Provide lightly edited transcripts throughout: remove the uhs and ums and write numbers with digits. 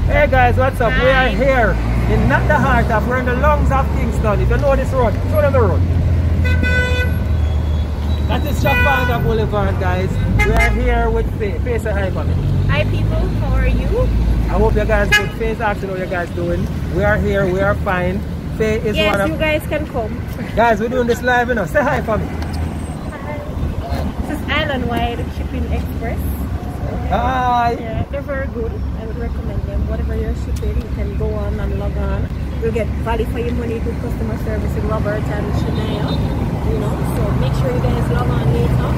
Hey guys, what's up? Hi. We are here in not the heart of, we're in the lungs of Kingston. If you know this road, show them the road. That is Trafalgar Boulevard, guys. We are here with Faye. Faye, say hi for me. Hi people, how are you? I hope you guys good. Faye's asking how you guys doing. We are here, we are fine. Faye is Yes, one of... you guys can come. Guys, we're doing this live, you know. Say hi for me. This is Island-wide Shipping Express. Hi. Yeah, they're very good. I would recommend them. Whatever you're shipping, you can go on and log on. You'll get value for your money, good customer service with Robert and Shipme. You know, so make sure you guys log on later.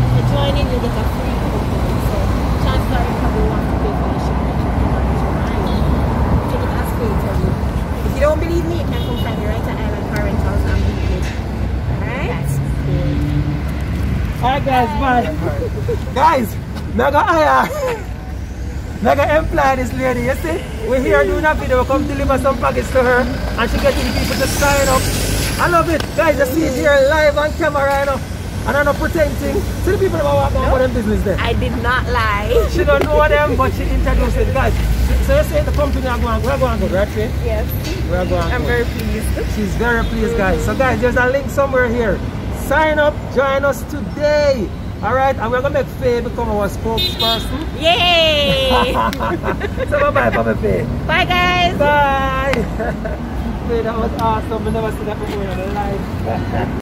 If you join in, you get a free coupon. So chances are you probably want to pay for your shipping. Take it as free for you. If you don't believe me, you can come find me right at Island Car Rentals and meet me. Alright? Alright guys, bye. Guys, mega employ this lady, you see? We're here doing a video, we come deliver some package to her and she getting people to sign up. I love it. Guys, you see it here live on camera, you know. And I'm not pretending. See the people that walk on for them business there. I did not lie. She don't know them, but she introduced it. Guys, so you say the company are going good, right, Faye? Yes. We're going I'm good. very pleased. She's very pleased, guys. So guys, there's a link somewhere here. Sign up, join us today. Alright, and we're gonna make Faye become our spokesperson. Yay! So bye bye for me, Faye. Bye guys! Bye! Faye, that was awesome. We never seen that before in our life.